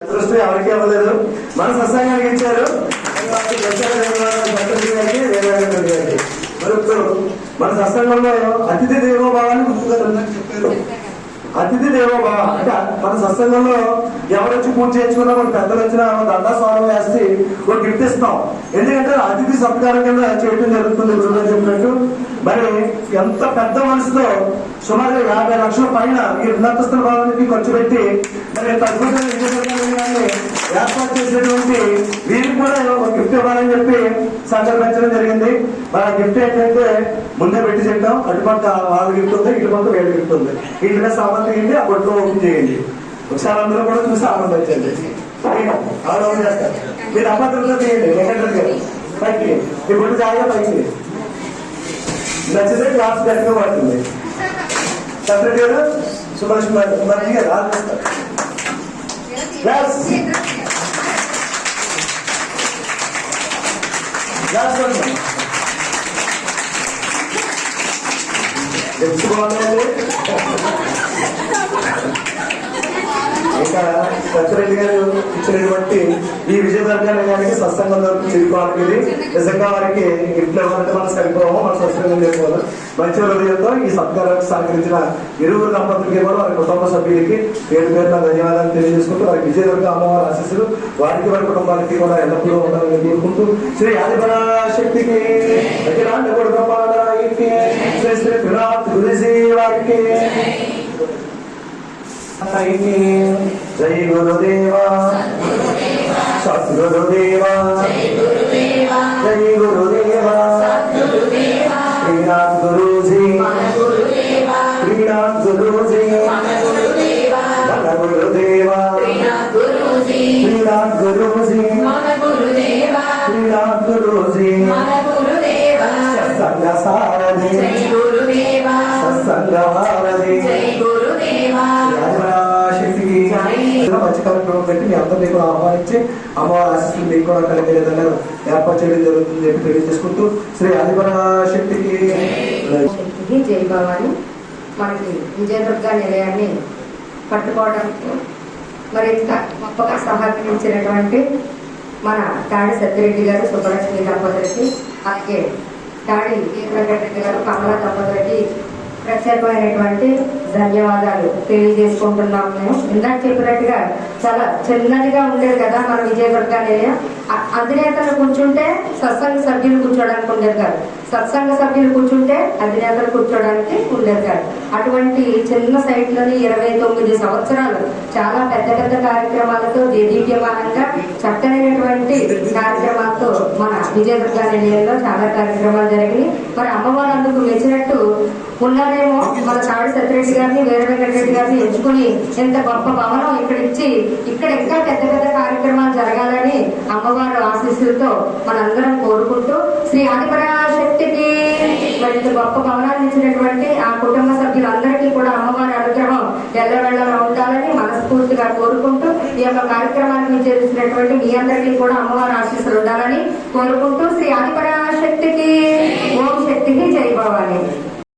దృష్టి ఎవరికి ఇవ్వలేదు. మన సత్సంగానికి ఇచ్చారు. మరి ఇప్పుడు మన సత్సంగంలో అతిథి దేవోభావాన్ని గుర్తుగా చెప్పారు. అతిథి దేవోభావ అంటే మన సత్సంగంలో ఎవరొచ్చి పూజ చేయించుకున్నా మన పెద్దలు వచ్చినా దండా స్వామి వేసి ఒక గిఫ్ట్ ఇస్తాం. ఎందుకంటే అతిథి సత్కారం కింద చేయడం జరుగుతుంది. గురువు చెప్పినట్టు మరి ఎంత పెద్ద మనసుతో సుమారు 50 లక్షల పైన ఈ ఉన్నతస్థల భావానికి ఖర్చు పెట్టి మరి అద్భుతమైన ఏర్పాటు చేసినటువంటి వీరికి కూడా ఒక గిఫ్ట్ ఇవ్వాలని చెప్పి సంకల్పించడం జరిగింది. మన గిఫ్ట్ ఏంటంటే ముందే పెట్టి చెప్పాం. అటుపక్క వాళ్ళ గిఫ్ట్ ఉంది, ఇటుపక్క వేరే గిఫ్ట్ ఉంది. ఇంటినే సామాన్ తీయండి, ఆ బొట్టు ఓపెన్ చేయండి. ఒకసారి అందరూ కూడా చూసి ఆనందించండి. ఆలోచన చేస్తారు. మీరు అభద్రత తీయండి. వెంకటరెడ్డి గారు పైకి ఈ బొట్టు జాగ్రత్త పైకి నచ్చితే క్లాస్ గట్టిగా పడుతుంది. సెక్రటరీ గారు సుభాష్ కుమార్జీ గారు ఆలోచిస్తారు. ఇంకా సత్యరెడ్డి గారు ఇచ్చినటువంటి ఈ విజయదుర్గానికి సత్సంగం చెప్పుకోవడానికి ఇది నిజంగా వారికి గిఫ్ట్లు ఇవ్వాలంటే మనం సరిపోవము. మన సత్సంగం చెప్పుకోవాలి. మంచి హృదయంతో ఈ సత్కారానికి సహకరించిన ఇరువురు దంపతులకి కూడా వారి కుటుంబ సభ్యులకి పేరు పేరున ధన్యవాదాలు తెలియజేసుకుంటూ వారి విజయదుర్గ అమ్మవారి ఆశీస్సులు వారికి వారి కుటుంబానికి కూడా ఎల్లప్పుడూ ఉండాలని కోరుకుంటూ శ్రీ ఆదిపరాశక్తికి శ్రీ శ్రీ విరాట్ గురుజీ వారికి జై గురుదేవా సద్గురుదేవా జై గురుదేవా శ్రీనాథ్ గురూజీ శ్రీనాథ్ గురూజీ మన గురుదేవా శ్రీనాథ్ గురూజీ శ్రీనాథ్ గురూజీ సత్సంగ సారథి సత్సంగ భారతి మంచి కార్యక్రమం పెట్టి మీ అందరినీ కూడా ఆహ్వానించి అమ్మవారి ఆశీస్సులు మీకు కూడా కలిగే విధంగా ఏర్పాటు చేయడం జరుగుతుందని చెప్పి తెలియజేసుకుంటూ శ్రీ ఆదిపరాశక్తికి జై భవాని. మనకి విజయదుర్గ నిలయాన్ని పట్టుకోవడానికి మరి గొప్పగా సహకరించినటువంటి మన తాడి సత్యరెడ్డి గారు సుబ్బలక్ష్మి దంపతులకి, అలాగే తాడి వెంకటరెడ్డి గారు కమలా దంపతులకి ప్రత్యేకమైనటువంటి ధన్యవాదాలు తెలియజేసుకుంటున్నాం. మేము ఇందాక చెప్పినట్టుగా చాలా చిన్నదిగా ఉండేది కదా మన విజయదుర్గ నిలయం. అధినేతలు కూర్చుంటే సత్సంగ సభ్యులు కూర్చోడానికి ఉండేది కాదు, సత్సంగ సభ్యులు కూర్చుంటే అధినేతలు కూర్చోడానికి ఉండేది కాదు. అటువంటి చిన్న సైట్లోని 29 సంవత్సరాలు చాలా పెద్ద పెద్ద కార్యక్రమాలతో దేదీప్యమానంగా చక్కనైనటువంటి కార్యక్రమాలతో మన విజయదుర్గ నిలయంలో చాలా కార్యక్రమాలు జరిగినాయి. మరి అమ్మవారు అందుకు మెచ్చినట్టు ఉన్నారేమో మన తాడి సత్యరెడ్డి గారిని వీర వెంకటరెడ్డి గారిని ఎంచుకుని ఇంత గొప్ప భవనం ఇక్కడ ఇచ్చి ఇక్కడ ఇంకా పెద్ద పెద్ద కార్యక్రమాలు జరగాలని అమ్మవారు ఆశీస్సులతో మనందరం కోరుకుంటూ శ్రీ ఆదిపరాశక్తికి మరి ఇంత గొప్ప భవనాన్ని ఇచ్చినటువంటి ఆ కుటుంబ సభ్యులందరికీ కూడా అమ్మవారి అనుగ్రహం ఎల్లవెళ్ళలా ఉండాలని మనస్ఫూర్తిగా కోరుకుంటూ ఈ యొక్క కార్యక్రమాన్ని చేసినటువంటి మీ అందరికీ కూడా అమ్మవారి ఆశీస్సులు ఉండాలని కోరుకుంటూ శ్రీ ఆదిపరాశక్తికి ఓం శక్తికి జై భవాని.